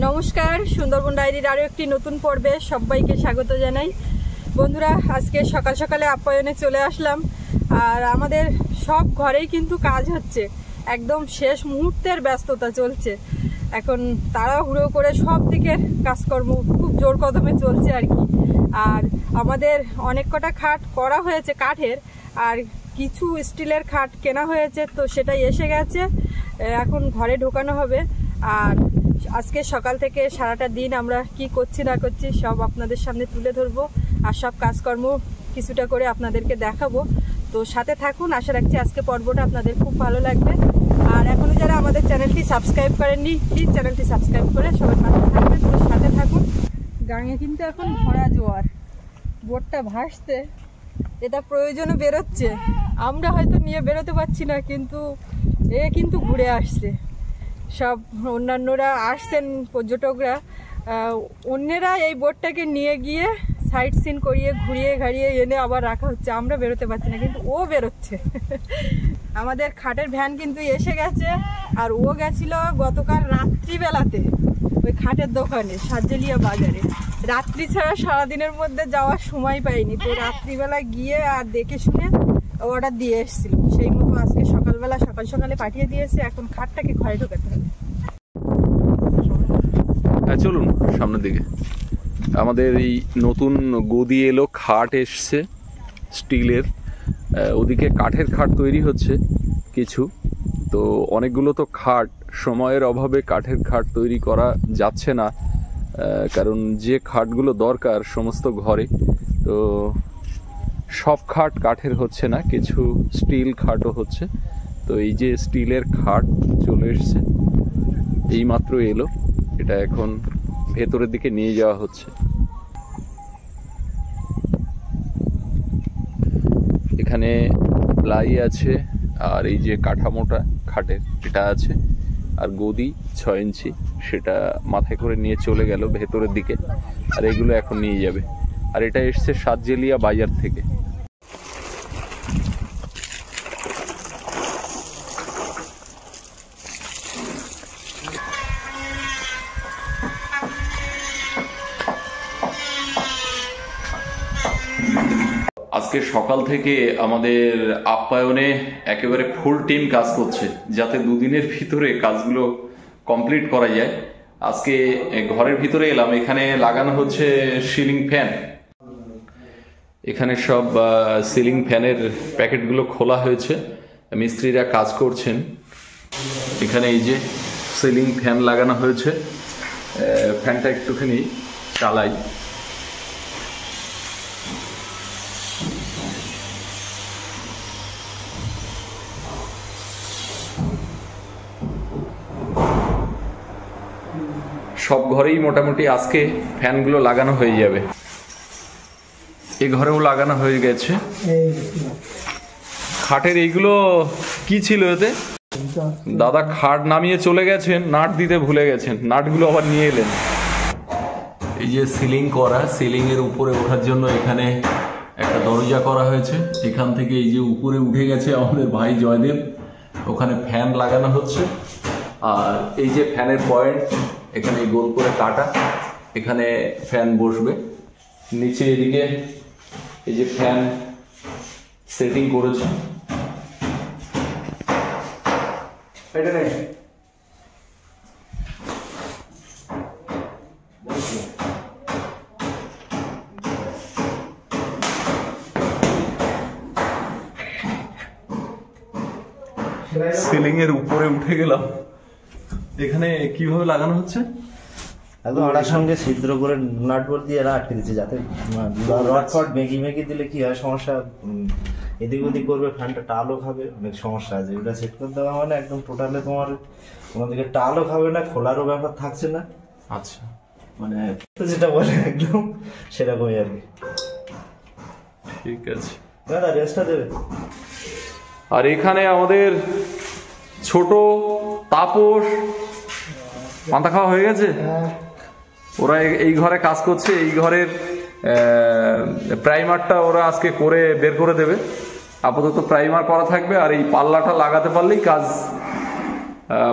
নমস্কার, সুন্দরবন ডায়েরির আরও একটি নতুন পর্বে সবাইকে স্বাগত জানাই। বন্ধুরা, আজকে সকাল সকালে আপ্যায়নে চলে আসলাম। আর আমাদের সব ঘরেই কিন্তু কাজ হচ্ছে, একদম শেষ মুহূর্তের ব্যস্ততা চলছে। এখন তাড়াহুড়ো করে সব দিকের কাজকর্ম খুব জোর কদমে চলছে আর কি। আর আমাদের অনেক কটা খাট করা হয়েছে কাঠের, আর কিছু স্টিলের খাট কেনা হয়েছে, তো সেটাই এসে গেছে, এখন ঘরে ঢোকানো হবে। আর আজকে সকাল থেকে সারাটা দিন আমরা কি করছি না করছি সব আপনাদের সামনে তুলে ধরবো, আর সব কাজকর্ম কিছুটা করে আপনাদেরকে দেখাবো। তো সাথে থাকুন, আশা রাখছি আজকে পর্বটা আপনাদের খুব ভালো লাগবে। আর এখনো যারা আমাদের চ্যানেলটি সাবস্ক্রাইব করেননি, প্লিজ চ্যানেলটি সাবস্ক্রাইব করে সবাই পাশে থাকবেন। তো সাথে থাকুন। গাঙে কিন্তু এখন ভরা জোয়ার, বোটটা ভাসতে এটা প্রয়োজনে বেরোচ্ছে। আমরা হয়তো নিয়ে বেরোতে পারছি না, কিন্তু এ কিন্তু ঘুরে আসছে। সব অন্যান্যরা আসছেন, পর্যটকরা, অন্যেরা এই বোটটাকে নিয়ে গিয়ে সাইট সিন করিয়ে ঘুরিয়ে ঘাড়িয়ে এনে আবার রাখা হচ্ছে। আমরা বেরোতে পারছি না, কিন্তু ও বেরোচ্ছে। আমাদের খাটের ভ্যান কিন্তু এসে গেছে, আর ও গেছিল গতকাল রাত্রিবেলাতে ওই খাটের দোকানে সাজেলিয়া বাজারে। রাত্রি ছাড়া সারাদিনের মধ্যে যাওয়ার সময় পাইনি, তো রাত্রিবেলা গিয়ে আর দেখে শুনে অর্ডার দিয়ে এসেছিল। সেই মতো আজকে সকালবেলা সকালে পাঠিয়ে দিয়েছে। এখন খাটটাকে ঘরে ঢোকাতে হবে। হ্যাঁ, চলুন সামনের দিকে। আমাদের এই নতুন গদি এলো, খাট এসছে স্টিলের, ওদিকে কাঠের খাট তৈরি হচ্ছে কিছু। তো অনেকগুলো তো খাট, সময়ের অভাবে কাঠের খাট তৈরি করা যাচ্ছে না, কারণ যে খাটগুলো দরকার সমস্ত ঘরে, তো সব খাট কাঠের হচ্ছে না, কিছু স্টিল খাটও হচ্ছে। তো এই যে স্টিলের খাট চলে এসছে, এইমাত্র এলো, এটা এখন ভেতরের দিকে নিয়ে যাওয়া হচ্ছে। এখানে প্লাই আছে, আর এই যে কাঠামোটা খাটের এটা আছে, আর গদি 6 ইঞ্চি সেটা মাথায় করে নিয়ে চলে গেল ভেতরের দিকে, আর এগুলো এখন নিয়ে যাবে। আর এটা এসছে সাজেলিয়া বাজার থেকে। আজকে সকাল থেকে আমাদের আপ্যায়নে একেবারে ফুল টিম কাজ করছে, যাতে দুদিনের ভিতরে কাজগুলো কমপ্লিট করা যায়। আজকে ঘরের ভিতরে এলাম, এখানে লাগানো হচ্ছে সিলিং ফ্যান। এখানে সব সিলিং ফ্যানের প্যাকেটগুলো খোলা হয়েছে, মিস্ত্রিরা কাজ করছেন। এখানে এই যে সিলিং ফ্যান লাগানো হয়েছে, ফ্যানটা একটুখানি চালাই। সব ঘরেই মোটামুটি আজকে ফ্যানগুলো লাগানো হয়ে যাবে। এই ঘরেও লাগানো হয়ে গেছে। খাটের এইগুলো কি ছিল এতে? দাদা খাট নামিয়ে চলে গেছেন, নাট দিতে ভুলে গেছেন, নাটগুলো আবার নিয়ে এলেন। এই যে সিলিং করা, সিলিং এর উপরে ওঠার জন্য এখানে একটা দরজা করা হয়েছে। এখান থেকে এই যে উপরে উঠে গেছে আমাদের ভাই জয়দেব, ওখানে ফ্যান লাগানো হচ্ছে। আর এই যে ফ্যানের পয়েন্ট, এখানে গোল করে কাটা, এখানে ফ্যান বসবে। নিচে এদিকে এই যে ফ্যান সেটিং করেছে। এটা নেই, সিলিং এর উপরে উঠে গেলাম। এখানে কিভাবে লাগানো হচ্ছে? একদম আড়ার সঙ্গে ছিদ্র করে নাট বল দিয়ে আটকে দিচ্ছে, যাতে রড ফট মেগি দিলে কি হয় সমস্যা, এদিক ওদিক করবে, ফ্যানটা টালও খাবে, অনেক সমস্যা আছে। ওটা সেট করে দেওয়া মানে একদম টোটালে তোমার দিকে টালও খাবে না, খোলারও ব্যাপার থাকছে না। আচ্ছা, মানে যেটা বলে একদম সেরকমই আর কি। ঠিক আছে দাদা, রেস্টটা দেবে। আর এখানে আমাদের ছোট তাপস মাথা খাওয়া হয়ে গেছে, ওরা এই ঘরে কাজ করছে। এই ঘরের প্রাইমারটা ওরা আজকে করে বের করে দেবে। আপাতত প্রাইমার করা থাকবে, আর এই পাল্লাটা লাগাতে পারলেই কাজ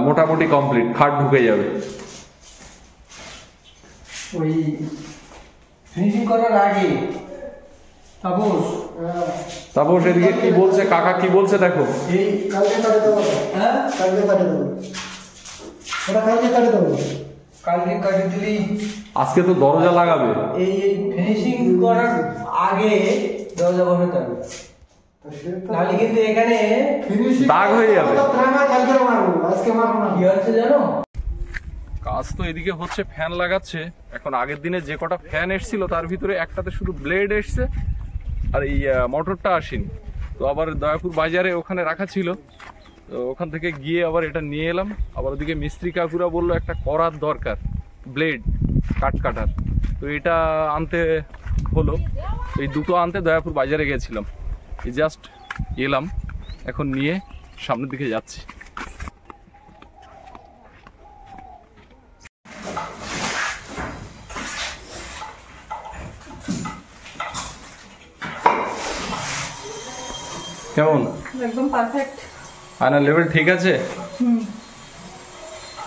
মোটামুটি কমপ্লিট, খাট ঢুকে যাবে। ওই ফিনিশিং করার আগে তাপস এদিকে কি বলছে, কাকা কি বলছে দেখো। এই কালকে কাটে দেবো। হ্যাঁ কালকে কাটে দেবো, ওটা কালকে কাটে দেবো। কালকে কাটে দিলি আজকে তো দরজা লাগাবে। এই ফিনিশিং করার আগে দরজা বসাতে হবে, নাহলে কিন্তু এখানে দাগ হয়ে যাবে। কালকে মারবো, আজকে মারবো না। কি হচ্ছে জানো, কাজ তো এদিকে হচ্ছে, ফ্যান লাগাচ্ছে। এখন আগের দিনে যে কটা ফ্যান এসছিল তার ভিতরে একটাতে শুধু ব্লেড এসছে, আর এই মোটরটা আসেনি। তো আবার দয়াপুর বাজারে ওখানে রাখা ছিল, তো ওখান থেকে গিয়ে আবার এটা নিয়ে এলাম। আবার ওদিকে মিস্ত্রি কাকুরা বললো একটা করার দরকার, ব্লেড কাটার। তো এটা আনতে হলো, এই দুটো আনতে দয়াপুর বাজারে গেছিলাম। এই জাস্ট এলাম, এখন নিয়ে সামনের দিকে যাচ্ছি। কেমন? একদম পারফেক্ট। আয়নার লেভেল ঠিক আছে?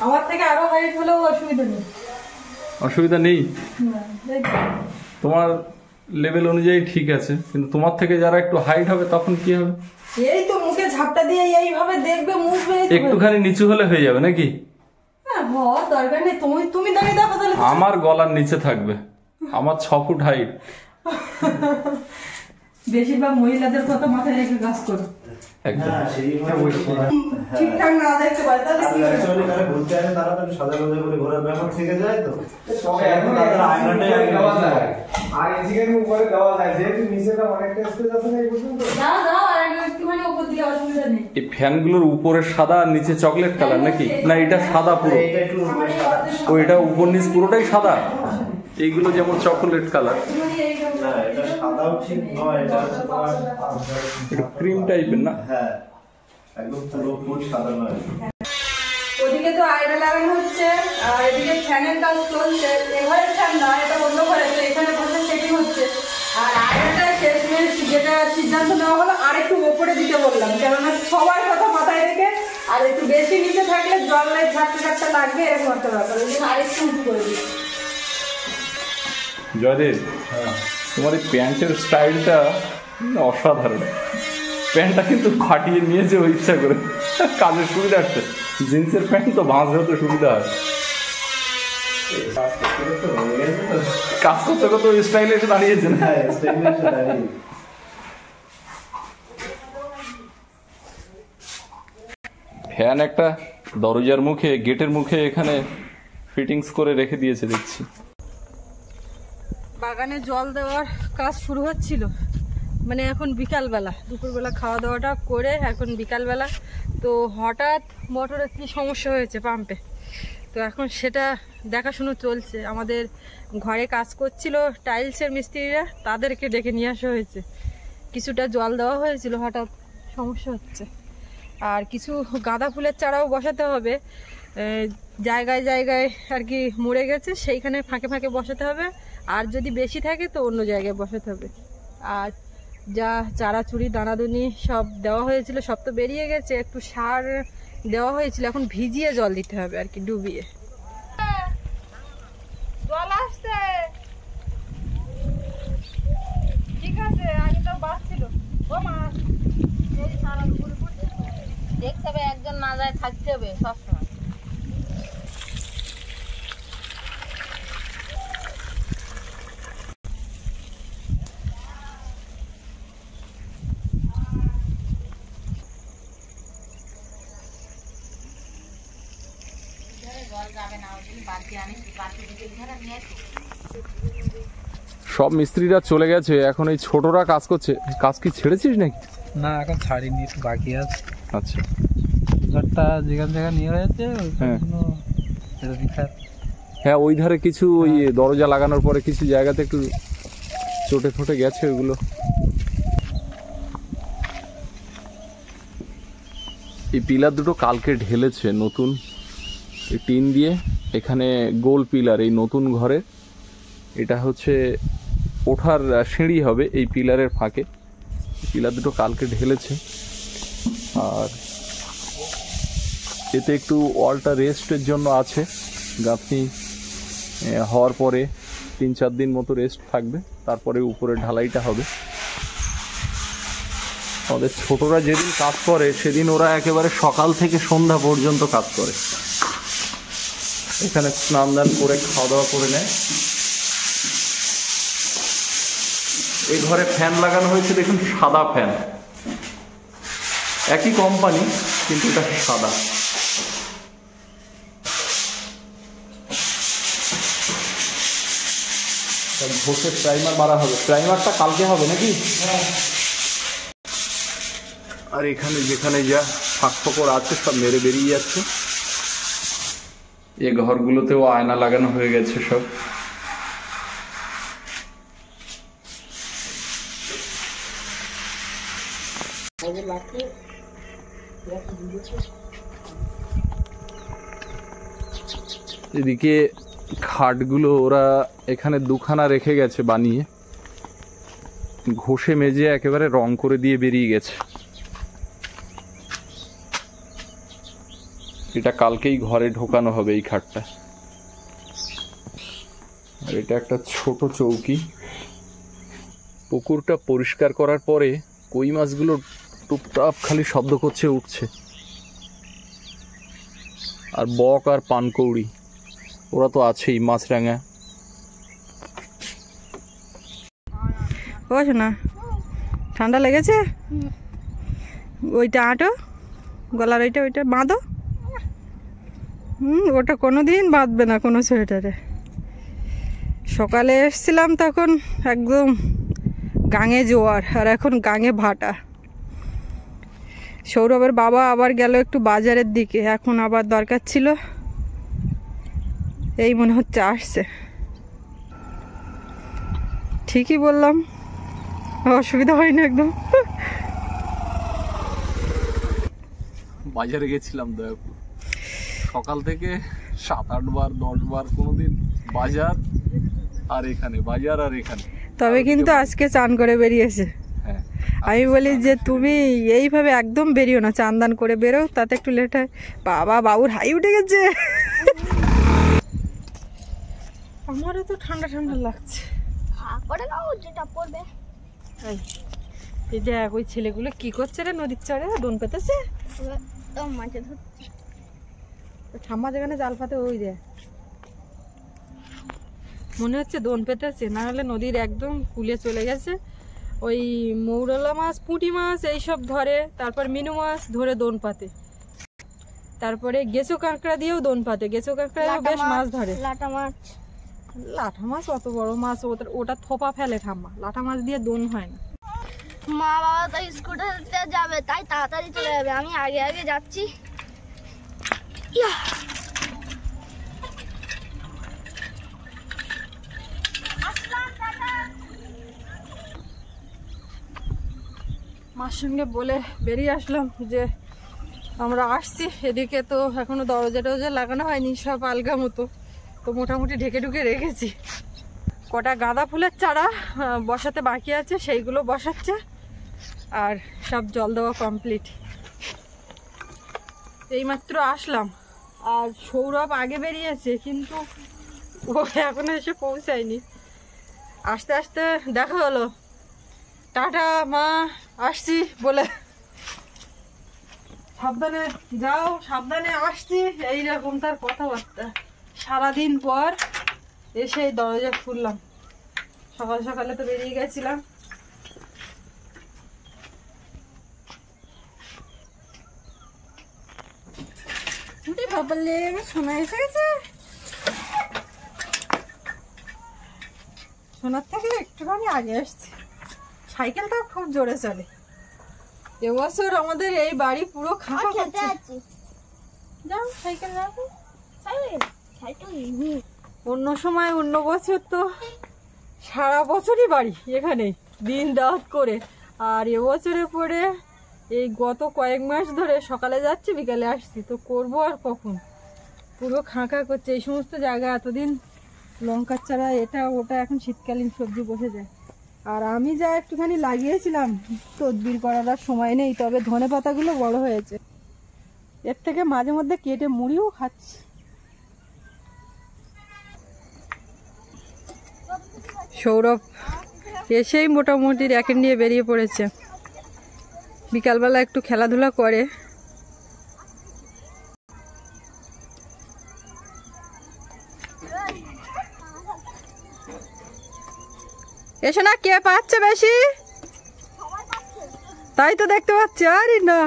আমার থেকে আরো হাইট হলেও অসুবিধা নেই। অসুবিধা নেই? তোমার লেভেল অনুযায়ী ঠিক আছে, কিন্তু তোমার থেকে যারা একটু হাইট হবে তখন কি হবে? এই তো মুখে ঝাপটা দিয়ে এইভাবে দেখবে, মুছবে, একটুখানি নিচু হলে হয়ে যাবে নাকি? হ্যাঁ হওয়ার দরকার নেই। তুমি দাঁড়িয়ে দেখো তাহলে। আমার গলার নিচে থাকবে, আমার 6 ফুট হাইট। বেশিরভাগ মহিলাদের কথা মাথায় রেখে কাজ করো। একদম ঠিকঠাক না দেখতে পারে তাহলে কি অ্যাকচুয়ালি কারে ঘুরতে আসে তারা তো সাদা সাদা করে ঘোরার ব্যাপার থেকে যায়। তো এখন তাদের আয়নাটাই আগে দেওয়া যায়, আর এদিকে উপরে দেওয়া যায়, যেহেতু নিচেটা অনেকটা স্পেস আছে না এই পর্যন্ত। দাও আর একটুখানি উপর দিকে, অসুবিধা নেই। এই ফ্যানগুলোর উপরে সাদা আর নিচে চকলেট কালার নাকি? না এটা সাদা পুরো? এটা একটু ও এটা উপর নিচ পুরোটাই সাদা, এইগুলো যেমন চকলেট কালার। না এটা সাদাও ঠিক নয়, এটা হচ্ছে তোমার এটা ক্রিম টাইপের না? হ্যাঁ একদম পুরো সাদা নয়। ওদিকে তো আয়না লাগানো হচ্ছে আর এদিকে ফ্যানের কাজ চলছে। এবারে ফ্যান না, এটা অন্য ঘরে, তো এখানে বসে সেটিং হচ্ছে। আর আয়নাটা শেষমেশ যেটা সিদ্ধান্ত নেওয়া হলো আর একটু ওপরে দিতে বললাম, কেননা সবার কথা মাথায় রেখে আর একটু বেশি নিচে থাকলে জল লাই ঝাপটা লাগবে, এরকম একটা ব্যাপার। ওই জন্য আরেকটু উঁচু করে দিচ্ছি। জয়দেব, তোমার এই প্যান্টের স্টাইলটা অসাধারণ। প্যান্টটা কিন্তু ফাটিয়ে নিয়েছে ওই ইচ্ছা করে, কাজের সুবিধার্থে। জিন্সের প্যান্ট তো ভাঁজ হতে সুবিধা হয়, কাজ করতে করতে ওই স্টাইলে এসে দাঁড়িয়েছে না? ফ্যান একটা দরজার মুখে, গেটের মুখে এখানে ফিটিংস করে রেখে দিয়েছে দেখছি। বাগানে জল দেওয়ার কাজ শুরু হচ্ছিল, মানে এখন বিকালবেলা, দুপুরবেলা খাওয়া দাওয়াটা করে এখন বিকালবেলা। তো হঠাৎ মোটরের কি সমস্যা হয়েছে পাম্পে, তো এখন সেটা দেখাশুনো চলছে। আমাদের ঘরে কাজ করছিল টাইলসের মিস্ত্রিরা, তাদেরকে ডেকে নিয়ে আসা হয়েছে। কিছুটা জল দেওয়া হয়েছিল, হঠাৎ সমস্যা হচ্ছে। আর কিছু গাঁদা ফুলের চারাও বসাতে হবে, জায়গায় জায়গায় আর কি মরে গেছে, সেইখানে ফাঁকে ফাঁকে বসাতে হবে। আর যদি বেশি থাকে তো অন্য জায়গায় বসাতে হবে। আর যা চারাচুরি দানাদুনি সব দেওয়া হয়েছিল সব তো বেরিয়ে গেছে, একটু সার দেওয়া হয়েছিল, এখন ভিজিয়ে জল দিতে হবে আর কি, ডুবিয়ে। জল আসছে, ঠিক আছে, আগে তো বাঁচছিল। ও মা, এই সারা দুপুর দেখতে হবে, একজন না যায় থাকতে হবে সবসময়। সব মিস্ত্রিরা চলে গেছে, এখন এই ছোটরা কাজ করছে। কাজ কি ছেড়েছিস নাকি? না এখন ছাড়িনি, একটু বাকি আছে। আচ্ছা, ঘরটা যেখানে নিয়ে হয়েছে হ্যাঁ এটা দিতে। হ্যাঁ ওই ধারে কিছু ওই দরজা লাগানোর পরে কিছু জায়গাতে একটু চটে ফটে গেছে ওগুলো। এই পিলার দুটো কালকে ঢেলেছে নতুন এই টিন দিয়ে, এখানে গোল পিলার এই নতুন ঘরে। এটা হচ্ছে ওঠার সিঁড়ি হবে এই পিলারের ফাঁকে। পিলার দুটো কালকে ঢেলেছে, আর এতে একটু ওয়ালটা রেস্টের জন্য আছে, গাঁথনি হওয়ার পরে 3-4 দিন মতো রেস্ট থাকবে, তারপরে উপরে ঢালাইটা হবে। আমাদের ছোটরা যেদিন কাজ করে সেদিন ওরা একেবারে সকাল থেকে সন্ধ্যা পর্যন্ত কাজ করে। এখানে স্নান দান করে খাওয়া দাওয়া করে নেয়। এই ঘরে ফ্যান লাগানো হয়েছে, দেখুন সাদা ফ্যান, একই কোম্পানি কিন্তু এটা সাদা। ঘষে প্রাইমার মারা হবে, প্রাইমারটা কালকে হবে নাকি? আর এখানে যেখানে যা ফাঁক ফোকর আছে সব মেরে বেরিয়ে যাচ্ছে। এই ঘরগুলোতেও আয়না লাগানো হয়ে গেছে সব। এদিকে খাটগুলো ওরা এখানে 2খানা রেখে গেছে বানিয়ে, ঘষে মেজে একেবারে রং করে দিয়ে বেরিয়ে গেছে। এটা কালকেই ঘরে ঢোকানো হবে এই খাটটা। আর এটা একটা ছোট চৌকি। পুকুরটা পরিষ্কার করার পরে কই মাছগুলো টুপটাপ খালি শব্দ করছে, উঠছে। আর বক আর পানকৌড়ি ওরা তো আছেই, মাছরাঙা। ও শোনা, ঠান্ডা লেগেছে? ওইটা আঁটো, গলার ওইটা বাঁধো। ওটা কোনোদিন বাঁধবে না কোনো সোয়েটারে। সকালে এসছিলাম তখন একদম গাঙে জোয়ার, আর এখন গাঙে ভাটা। সৌরভের বাবা আবার গেল একটু বাজারের দিকে, এখন আবার দরকার ছিল, এই মনে হচ্ছে আসছে। ঠিকই বললাম, অসুবিধা হয়নি একদম। বাজারে গেছিলাম দয়াপুর, সকাল থেকে 7-8 বার 10 বার কোনোদিন বাজার আর এখানে, বাজার আর এখানে। তবে কিন্তু আজকে চান করে বেরিয়েছে। হ্যাঁ, আমি বলি যে তুমি এইভাবে একদম বেরিও না, চান দান করে বেরো, তাতে একটু লেট হয়। বাবা, বাবুর হাই উঠে গেছে। আমারও তো ঠান্ডা ঠান্ডা লাগছে। এই দেখ ওই ছেলেগুলো কি করছে রে, নদীর চরে দোন পেতেছে। ঠাম্মা যেখানে জাল পাতে ওই রে, মনে হচ্ছে দোন পেতেছে, না হলে নদীর একদম কুলে চলে গেছে। ওই মৌরলা মাছ, পুঁটি মাছ এইসব ধরে, তারপর মিনু মাছ ধরে দোন পাতে, তারপরে গেঁচো কাঁকড়া দিয়েও দোন পাতে। গেঁচো কাঁকড়া বেশ মাছ ধরে। লাঠা মাছ অত বড় মাছ ওটা থোপা ফেলে ঠাম্মা, লাঠা মাছ দিয়ে দোন হয় না। মা বাবা তো স্কুটারতে যাবে, তাই তাড়াতাড়ি চলে যাবে, আমি আগে আগে যাচ্ছি। মার সঙ্গে বলে বেরিয়ে আসলাম যে আমরা আসছি। এদিকে তো এখনো দরজা টরজা লাগানো হয়নি, সব আলগা মতো, তো মোটামুটি ঢেকে ঢুকে রেখেছি। কটা গাঁদা ফুলের চারা বসাতে বাকি আছে, সেইগুলো বসাচ্ছে, আর সব জল দেওয়া কমপ্লিট। এইমাত্র আসলাম, আর সৌরভ আগে বেরিয়েছে, কিন্তু ও এখনো এসে পৌঁছায়নি। আস্তে আস্তে দেখা হলো, টাটা মা, আসছি বলে। সাবধানে যাও, সাবধানে আসছি, এইরকম তার কথাবার্তা। সারাদিন পর এসে দরজা খুললাম। সকাল সকালে তো বেরিয়ে গেছিলাম। সোনা এসে গেছে, সোনার থেকে একটুখানি আগে আসছে। সাইকেলটা খুব জোরে চলে। এবছর আমাদের এই বাড়ি পুরো খাওয়া খাচ্ছে। যাও সাইকেল রাখো। অন্য সময় অন্য বছর তো সারা বছরই বাড়ি এখানে দিন রাত করে, আর এবছরে পরে এই গত কয়েক মাস ধরে সকালে যাচ্ছি বিকালে আসছি, তো করবো আর কখন। পুরো খাঁকা করছে এই সমস্ত জায়গা। এতদিন লঙ্কার চারা এটা ওটা, এখন শীতকালীন সবজি বসে যায়। আর আমি যা একটুখানি লাগিয়েছিলাম, তদবির করার আর সময় নেই, তবে ধনে পাতাগুলো বড় হয়েছে। এর থেকে মাঝে মধ্যে কেটে মুড়িও খাচ্ছি। সৌরভ এসেই মোটামুটি র্যাকেট নিয়ে বেরিয়ে পড়েছে, বিকালবেলা একটু খেলাধুলা করে। এসো না, কে পাচ্ছে বেশি? তাই তো দেখতে পাচ্ছি। আরে না,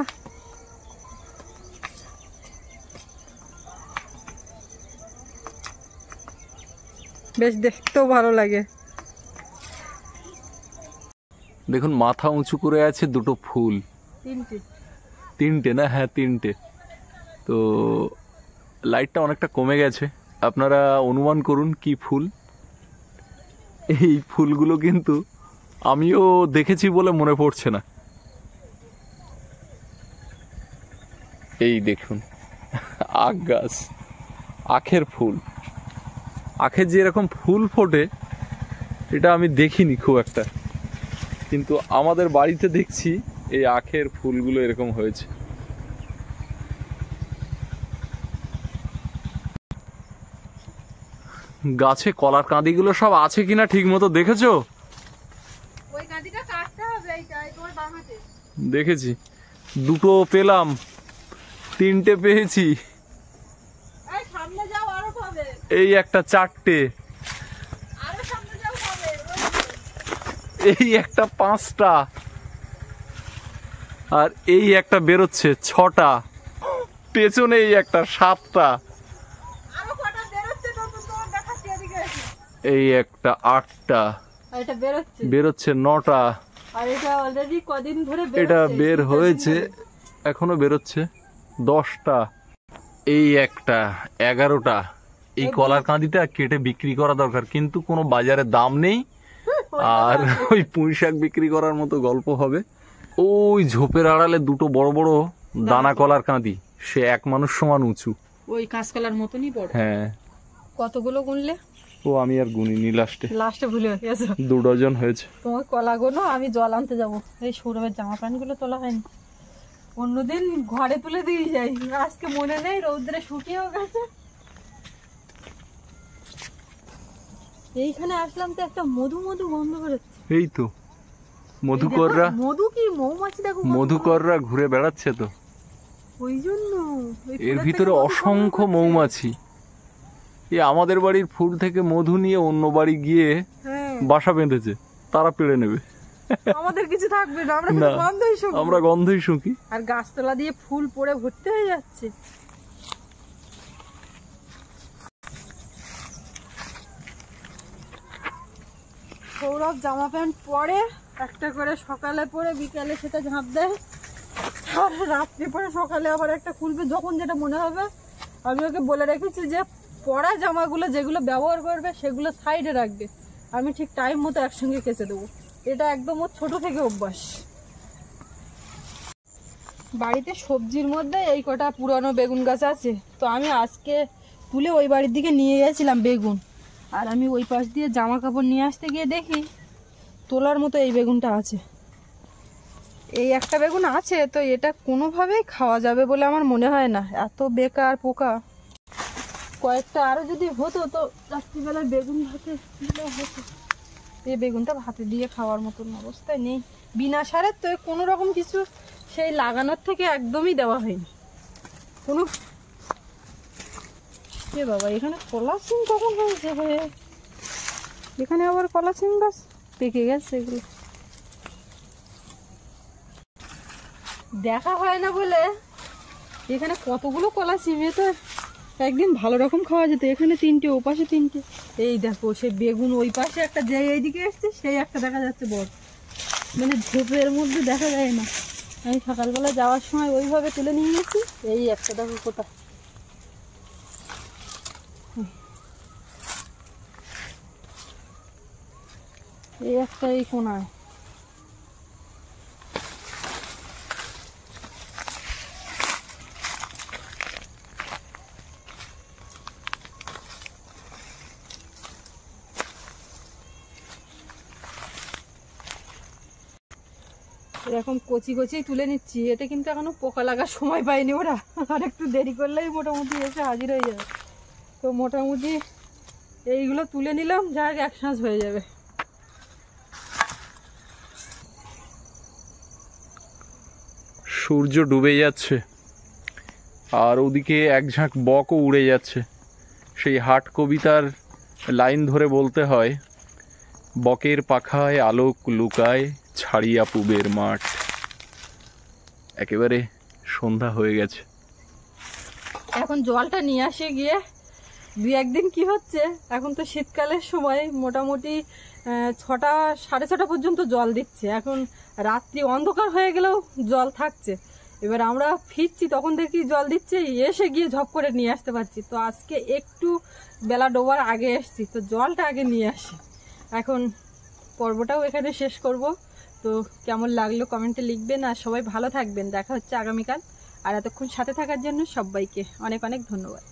বেশ দেখতেও ভালো লাগে। দেখুন মাথা উঁচু করে আছে দুটো ফুল, তিনটে না, হ্যাঁ তিনটে। তো লাইটটা অনেকটা কমে গেছে, আপনারা অনুমান করুন কি ফুল। এই ফুলগুলো কিন্তু আমিও দেখেছি বলে মনে পড়ছে না। এই দেখুন আখ গাছ, আখের ফুল। আখের যে এরকম ফুল ফোটে এটা আমি দেখিনি খুব একটা, কিন্তু আমাদের বাড়িতে দেখছি এই আখের ফুলগুলো এরকম হয়েছে। গাছে কলার কাঁদিগুলো সব আছে কিনা ঠিক মতো দেখেছো? দেখেছি, দুটো পেলাম, তিনটে পেয়েছি, এই একটা চারটে, এই একটা পাঁচটা, আর এই একটা বেরোচ্ছে ছটা, পেছনে এই একটা সাতটা, এই একটা আটটা, বেরোচ্ছে নটা, এটা বের হয়েছে এখনো বেরোচ্ছে 10টা, এই একটা 11টা। এই কলার কাঁদিটা কেটে বিক্রি করা দরকার, কিন্তু কোনো বাজারে দাম নেই, আর ওই পুঁই শাক বিক্রি করার মতো গল্প হবে। ওই ঝোপের আড়ালে দুটো বড় বড় দানা কলার কাঁদি, সে এক মানুষ সমান উঁচু, ওই কাঁচকলার মতনই বড়। হ্যাঁ। কতগুলো গুনলে? ও আমি আর গুনিনি, লাস্টে ভুলে গেছো। 2 ডজন হয়েছে। তোমার কলা গোনো, আমি জল আনতে যাবো। এই সৌরভের জামা প্যান্ট গুলো তোলা হয়নি, অন্যদিন ঘরে তুলে দিয়ে যাই, আজকে মনে নেই, রৌদ্রে শুকিয়েও গেছে। এইখানে আসলাম তো একটা মধু মধু গন্ধ বেরোচ্ছে। এই তো মধুকররা, মধু কি মৌমাছি, দেখো মধুকররা ঘুরে বেড়াচ্ছে তো, ওই জন্য এর ভিতরে অসংখ্য মৌমাছি। এ আমাদের বাড়ির ফুল থেকে মধু নিয়ে অন্য বাড়ি গিয়ে বাসা বেঁধেছে, তারা পেড়ে নেবে। আমাদের কিছু থাকবে না, আমরা গন্ধই শুকি। আর গাছতলা দিয়ে ফুল পড়ে ভর্তি হয়ে যাচ্ছে। সৌরভ জামা প্যান্ট পরে, একটা করে সকালে পরে, বিকালে সেটা ঝাঁপ দেয়, আর রাত্রে পরে সকালে আবার একটা খুলবে, যখন যেটা মনে হবে। আমি ওকে বলে রেখেছি যে পরা জামাগুলো যেগুলো ব্যবহার করবে সেগুলো সাইডে রাখবে, আমি ঠিক টাইম মতো একসঙ্গে কেচে দেবো। এটা একদম ওর ছোট থেকে অভ্যাস। বাড়িতে সবজির মধ্যে এই কটা পুরানো বেগুন গাছ আছে, তো আমি আজকে তুলে ওই বাড়ির দিকে নিয়ে গেছিলাম বেগুন, আর আমি ওই পাশ দিয়ে জামা কাপড় নিয়ে আসতে গিয়ে দেখি তোলার মতো এই বেগুনটা আছে। এই একটা বেগুন আছে, তো এটা কোনোভাবেই খাওয়া যাবে বলে আমার মনে হয় না, এত বেকার পোকা। কয়েকটা আরো যদি হতো তো রাত্রিবেলায় বেগুন ভাতে হতো। এই বেগুনটা ভাতে দিয়ে খাওয়ার মতন অবস্থায় নেই, বিনা সারের তো, কোনো রকম কিছু সেই লাগানোর থেকে একদমই দেওয়া হয়নি কোনো। এ বাবা, এখানে কলা সিম কখন হয়েছে? এখানে আবার কলা সিম গাছ পেকে গেছে, এগুলো দেখা হয় না বলে এখানে কতগুলো কলা সিমে তো একদিন ভালো রকম খাওয়া যেত। এখানে 3টে, ও পাশে 3টে। এই দেখো, সে বেগুন ওই পাশে একটা, যে এইদিকে এসছে সেই একটা দেখা যাচ্ছে বড়, মানে ঝোপের মধ্যে দেখা যায় না। আমি সকালবেলা যাওয়ার সময় ওইভাবে তুলে নিয়ে গেছি। এই একটা দেখো কোথায়, এই একটা এই কোনায়। এরকম কচি কচি তুলে নিচ্ছি, এতে কিন্তু এখনো পোকা লাগার সময় পাইনি ওরা, আর একটু দেরি করলেই মোটামুটি এসে হাজির হয়ে যাবে। তো মোটামুটি এইগুলো তুলে নিলাম, যা একসাঁজ হয়ে যাবে। সূর্য ডুবে যাচ্ছে, আর ওদিকে এক ঝাঁক বকও উড়ে যাচ্ছে। সেই হাট কবিতার লাইন ধরে বলতে হয়, বকের পাখায় আলোক লুকায় ছাড়িয়া পুবের মাঠ। একেবারে সন্ধ্যা হয়ে গেছে। এখন জলটা নিয়ে আসে গিয়ে দুই একদিন কি হচ্ছে, এখন তো শীতকালের সময় মোটামুটি 6টা 6:30 পর্যন্ত জল দিচ্ছে। এখন রাত্রি অন্ধকার হয়ে গেলেও জল থাকছে। এবার আমরা ফিরছি তখন দেখি জল দিচ্ছে, এসে গিয়ে ঝপ করে নিয়ে আসতে পারছি। তো আজকে একটু বেলা ডোবার আগে এসছি, তো জলটা আগে নিয়ে আসি। এখন পর্বটাও এখানে শেষ করব। তো কেমন লাগলো কমেন্টে লিখবেন, আর সবাই ভালো থাকবেন। দেখা হচ্ছে আগামীকাল। আর এতক্ষণ সাথে থাকার জন্য সবাইকে অনেক অনেক ধন্যবাদ।